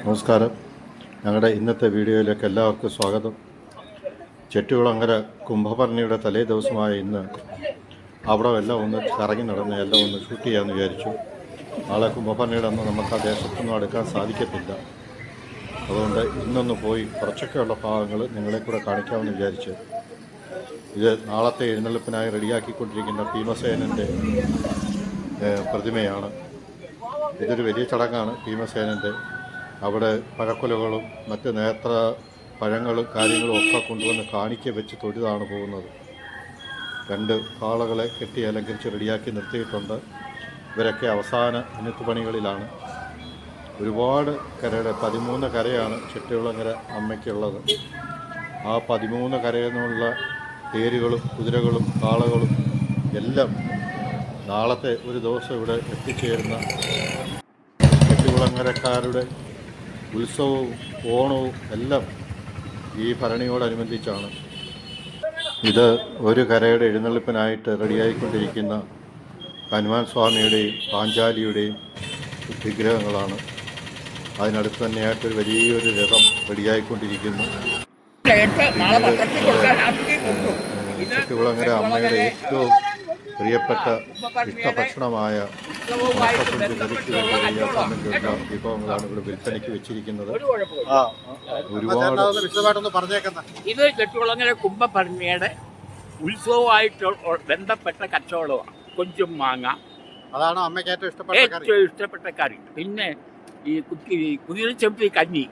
നമസ്കാരം. ഞങ്ങളുടെ ഇന്നത്തെ വീഡിയോയിലേക്ക് എല്ലാവർക്കും സ്വാഗതം. ചെട്ടികുളങ്ങര കുംഭഭരണിയുടെ തലേ ദിവസമായ ഇന്ന് അവിടെ എല്ലാം ഒന്ന് കറങ്ങി നടന്ന് എല്ലാം ഒന്ന് ഷൂട്ട് ചെയ്യാമെന്ന് വിചാരിച്ചു. നാളെ കുംഭഭരണിയുടെ അന്ന് നമുക്ക് ആ ദേശത്തൊന്നും അടുക്കാൻ സാധിക്കത്തില്ല. അതുകൊണ്ട് ഇന്നൊന്ന് പോയി കുറച്ചൊക്കെയുള്ള ഭാഗങ്ങൾ നിങ്ങളെ കൂടെ കാണിക്കാമെന്ന് വിചാരിച്ചു. ഇത് നാളത്തെ എഴുന്നള്ളിപ്പിനായി റെഡിയാക്കിക്കൊണ്ടിരിക്കുന്ന ഭീമസേനൻ്റെ പ്രതിമയാണ്. ഇതൊരു വലിയ ചടങ്ങാണ്. ഭീമസേനൻ്റെ അവിടെ പഴക്കുലകളും മറ്റ് നേത്ര പഴങ്ങളും കാര്യങ്ങളും ഒക്കെ കൊണ്ടുവന്ന് കാണിക്ക വെച്ച് തൊഴുതാണ് പോകുന്നത്. 2 കാളകളെ കെട്ടി അലങ്കരിച്ച് റെഡിയാക്കി നിർത്തിയിട്ടുണ്ട്. ഇവരൊക്കെ അവസാന മിനുത്തുപണികളിലാണ്. ഒരുപാട് കരയുടെ 13 കരയാണ് ചെട്ടികുളങ്ങര അമ്മയ്ക്കുള്ളത്. ആ 13 കരയിൽ നിന്നുള്ള തേരുകളും കുതിരകളും കാളകളും എല്ലാം നാളത്തെ ഒരു ദിവസം ഇവിടെ എത്തിച്ചേരുന്ന ചെട്ടികുളങ്ങരക്കാരുടെ ഉത്സവവും ഓണവും എല്ലാം ഈ ഭരണിയോടനുബന്ധിച്ചാണ്. ഇത് ഒരു കരയുടെ എഴുന്നള്ളിപ്പിനായിട്ട് റെഡിയായിക്കൊണ്ടിരിക്കുന്ന ഹനുമാൻ സ്വാമിയുടെയും പാഞ്ചാലിയുടെയും വിഗ്രഹങ്ങളാണ്. അതിനടുത്ത് തന്നെയായിട്ടൊരു വലിയൊരു രഥം റെഡിയായിക്കൊണ്ടിരിക്കുന്നു. ചെട്ടികുളങ്ങര അമ്മയുടെ ഏറ്റവും പ്രിയപ്പെട്ട ഇഷ്ടഭക്ഷണമായ സംബന്ധിച്ചുള്ള വിഭവങ്ങളാണ് ഇവിടെ വിൽപ്പനയ്ക്ക് വെച്ചിരിക്കുന്നത്. ഒരുപാട് ഇത് ചെട്ടികുളങ്ങര കുംഭഭരണിയുടെ ഉത്സവമായിട്ട് ബന്ധപ്പെട്ട കച്ചവടമാണ്. കൊഞ്ചും മാങ്ങ അതാണ് അമ്മയ്ക്ക് ഏറ്റവും ഇഷ്ടപ്പെട്ട കറി. പിന്നെ ഈ കുതിരച്ചവിട്ടി കഞ്ഞി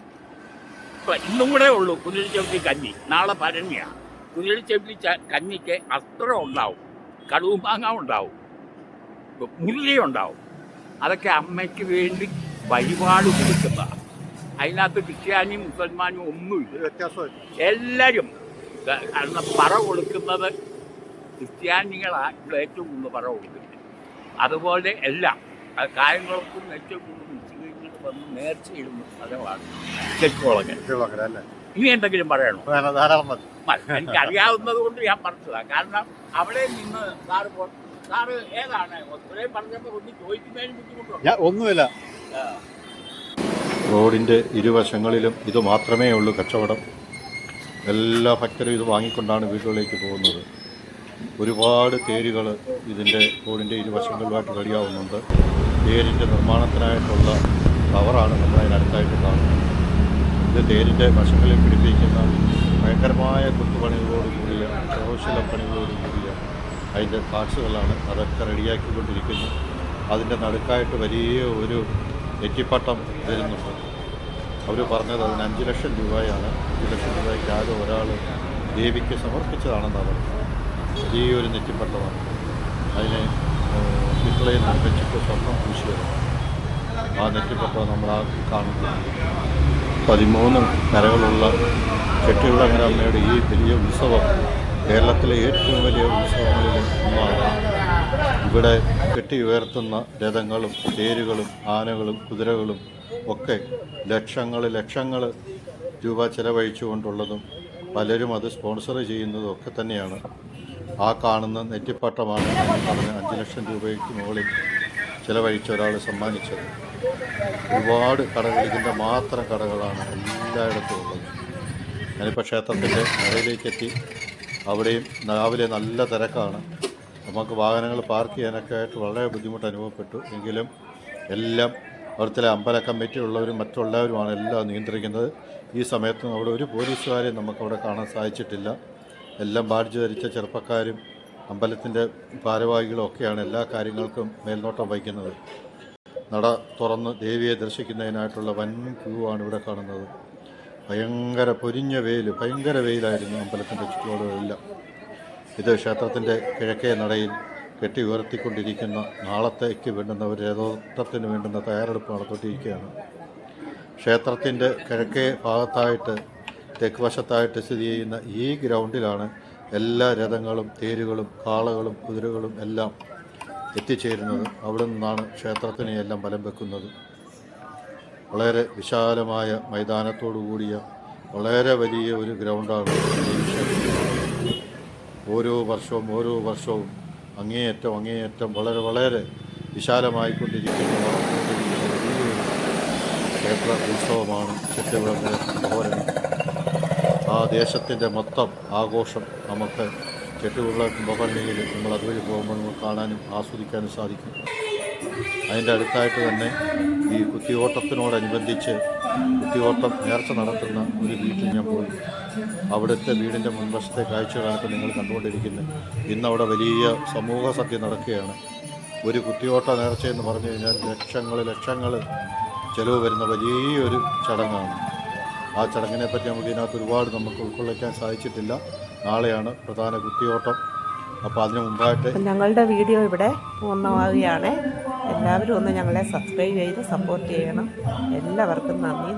ഇന്നും കൂടെ ഉള്ളൂ. കുതിരച്ചവിട്ടി കഞ്ഞി നാളെ ഭരണിയാണ്. കുതിരച്ചവിട്ടി കഞ്ഞിക്ക് അസ്ത്രം ഉണ്ടാവും, കടുവും മാങ്ങ ഉണ്ടാവും, മുരളി ഉണ്ടാവും. അതൊക്കെ അമ്മയ്ക്ക് വേണ്ടി വഴിപാട് കൊടുക്കുന്നതാണ്. അതിനകത്ത് ക്രിസ്ത്യാനിയും മുസൽമാനും ഒന്നുമില്ല, വ്യത്യാസമില്ല. എല്ലാവരും കാരണം പറ കൊടുക്കുന്നത് ക്രിസ്ത്യാനികളാണ് ഇവിടെ ഏറ്റവും കൂടുതൽ പറ കൊടുക്കുന്നത്. അതുപോലെ എല്ലാം കാര്യങ്ങൾക്കും ഏറ്റവും കൂടുതൽ മുസ്ലിങ്ങൾ വന്ന് നേർച്ചയിടുന്ന സ്ഥലമാണ് ചെട്ടികുളങ്ങര അല്ലേ. ഇനി എന്തെങ്കിലും പറയണോ? എനിക്കറിയാവുന്നത് കൊണ്ട് ഞാൻ പറഞ്ഞതാണ്. കാരണം അവിടെ നിന്ന് സാറ് ഏതാണ് പറഞ്ഞപ്പോൾ ഒന്ന് ചോദിക്കുന്നതിന് ബുദ്ധിമുട്ടുണ്ടോ? ഒന്നുമില്ല. റോഡിൻ്റെ ഇരുവശങ്ങളിലും ഇത് മാത്രമേ ഉള്ളൂ കച്ചവടം. എല്ലാ ഭക്തരും ഇത് വാങ്ങിക്കൊണ്ടാണ് വീടുകളിലേക്ക് പോകുന്നത്. ഒരുപാട് തേരുകൾ ഇതിൻ്റെ റോഡിൻ്റെ ഇരുവശങ്ങളിലുമായിട്ട് റെഡിയാവുന്നുണ്ട്. തേരിൻ്റെ നിർമ്മാണത്തിനായിട്ടുള്ള കവറാണ് നമ്മളതിനടുത്തായിട്ട് കാണുന്നത്. ഇത് തേരിൻ്റെ വശങ്ങളിൽ പിടിപ്പിക്കുന്ന ഭയങ്കരമായ കൊത്തുപണികളോട് കൂടിയ കരകൗശലപ്പണികളോട് കൂടിയ അതിൻ്റെ പാർട്സുകളാണ്. അതൊക്കെ റെഡിയാക്കിക്കൊണ്ടിരിക്കുന്നു. അതിൻ്റെ നടുക്കായിട്ട് വലിയ ഒരു നെറ്റിപ്പട്ടം വരുന്നുണ്ട്. അവർ പറഞ്ഞത് അതിന് 5 ലക്ഷം രൂപയാണ്. 5 ലക്ഷം രൂപയ്ക്ക് ആരോ ഒരാൾ ദേവിക്ക് സമർപ്പിച്ചതാണെന്നാണ് പറഞ്ഞത്. വലിയൊരു നെറ്റിപ്പട്ടമാണ്. അതിനെ പിത്തളയിൽ നിർമ്മിച്ചിട്ട് സ്വർണ്ണം പൂശിയത്. ആ നെറ്റിപ്പട്ടം നമ്മൾ ആ കാണുന്നത്. 13 കരകളുള്ള ചെട്ടികുളങ്ങര അമ്മയുടെ ഈ വലിയ ഉത്സവം കേരളത്തിലെ ഏറ്റവും വലിയ ഉത്സവങ്ങളിൽ ഒന്നാണ്. ഇവിടെ കെട്ടി ഉയർത്തുന്ന രഥങ്ങളും തേരുകളും ആനകളും കുതിരകളും ഒക്കെ ലക്ഷങ്ങൾ രൂപ ചെലവഴിച്ചുകൊണ്ടുള്ളതും പലരും അത് സ്പോൺസർ ചെയ്യുന്നതും ഒക്കെ തന്നെയാണ്. ആ കാണുന്ന നെറ്റിപ്പട്ടമാണ് പറഞ്ഞ 5 ലക്ഷം രൂപയ്ക്ക് മുകളിൽ ചിലവഴിച്ച ഒരാൾ സമ്മാനിച്ചത്. ഒരുപാട് കടകൾ, ഇതിൻ്റെ മാത്രം കടകളാണ് എല്ലായിടത്തും ഉള്ളത്. ഞാനിപ്പോൾ ക്ഷേത്രത്തിൻ്റെ നടയിലേക്കെത്തി. അവിടെയും രാവിലെ നല്ല തിരക്കാണ്. നമുക്ക് വാഹനങ്ങൾ പാർക്ക് ചെയ്യാനൊക്കെ ആയിട്ട് വളരെ ബുദ്ധിമുട്ട് അനുഭവപ്പെട്ടു. എങ്കിലും എല്ലാം അവിടുത്തെ അമ്പല കമ്മിറ്റിയുള്ളവരും മറ്റുള്ളവരുമാണ് എല്ലാം നിയന്ത്രിക്കുന്നത്. ഈ സമയത്തും അവിടെ ഒരു പോലീസുകാരെയും നമുക്കവിടെ കാണാൻ സാധിച്ചിട്ടില്ല. എല്ലാം ബാഡ്ജ് ധരിച്ച ചെറുപ്പക്കാരും അമ്പലത്തിൻ്റെ ഭാരവാഹികളും ഒക്കെയാണ് എല്ലാ കാര്യങ്ങൾക്കും മേൽനോട്ടം വഹിക്കുന്നത്. നട തുറന്ന് ദേവിയെ ദർശിക്കുന്നതിനായിട്ടുള്ള വൻ ക്യൂ ആണ് ഇവിടെ കാണുന്നത്. ഭയങ്കര പൊരിഞ്ഞ ഭയങ്കര വെയിലായിരുന്നു അമ്പലത്തിൻ്റെ ചുറ്റുപാടുകളെല്ലാം. ഇത് ക്ഷേത്രത്തിൻ്റെ കിഴക്കേ നടയിൽ കെട്ടി ഉയർത്തിക്കൊണ്ടിരിക്കുന്ന നാളത്തേക്ക് വേണ്ടുന്ന ഒരു രഥോത്സവത്തിന് വേണ്ടുന്ന തയ്യാറെടുപ്പ് നടത്തിയിരിക്കുകയാണ്. ക്ഷേത്രത്തിൻ്റെ കിഴക്കേ ഭാഗത്തായിട്ട് തെക്ക് വശത്തായിട്ട് സ്ഥിതി ചെയ്യുന്ന ഈ ഗ്രൗണ്ടിലാണ് എല്ലാ രഥങ്ങളും തേരുകളും കാളകളും കുതിരകളും എല്ലാം എത്തിച്ചേരുന്നത്. അവിടെ നിന്നാണ് ക്ഷേത്രത്തിനെ എല്ലാം ബലം വെക്കുന്നത്. വളരെ വിശാലമായ മൈതാനത്തോടു കൂടിയ വളരെ വലിയ ഒരു ഗ്രൗണ്ടാണ്. ഓരോ വർഷവും അങ്ങേയറ്റം വളരെ വിശാലമായിക്കൊണ്ടിരിക്കുന്ന ക്ഷേത്ര ഉത്സവമാണ് ചെട്ടികുളങ്ങര കുംഭകോരണം. ആ ദേശത്തിൻ്റെ മൊത്തം ആഘോഷം നമുക്ക് ചെട്ടികുളങ്ങര കുംഭകോണയിൽ നമ്മൾ അതുവഴി പോകുമ്പോൾ നമുക്ക് കാണാനും ആസ്വദിക്കാനും സാധിക്കും. അതിൻ്റെ അടുത്തായിട്ട് തന്നെ ഈ കുത്തിയോട്ടത്തിനോടനുബന്ധിച്ച് കുത്തിയോട്ടം നേർച്ച നടത്തുന്ന ഒരു വീട്ടിൽ ഞാൻ പോയി. അവിടുത്തെ വീടിൻ്റെ മുൻവശത്തെ കാഴ്ചകളാണ് നിങ്ങൾ കണ്ടുകൊണ്ടിരിക്കുന്നത്. ഇന്നവിടെ വലിയ സമൂഹ സദ്യ നടക്കുകയാണ്. ഒരു കുത്തിയോട്ട നേർച്ച എന്ന് പറഞ്ഞു കഴിഞ്ഞാൽ ലക്ഷങ്ങൾ ചിലവ് വരുന്ന വലിയൊരു ചടങ്ങാണ്. ആ ചടങ്ങിനെ പറ്റി നമുക്ക് ഇതിനകത്ത് ഒരുപാട് നമുക്ക് ഉൾക്കൊള്ളിക്കാൻ സാധിച്ചിട്ടില്ല. നാളെയാണ് പ്രധാന കുത്തിയോട്ടം. അപ്പോൾ അതിന് മുമ്പായിട്ട് ഞങ്ങളുടെ വീഡിയോ ഇവിടെ പൂർണ്ണമാവുകയാണ്. എല്ലാവരും ഒന്ന് ഞങ്ങളെ സബ്സ്ക്രൈബ് ചെയ്ത് സപ്പോർട്ട് ചെയ്യണം. എല്ലാവർക്കും നന്ദി.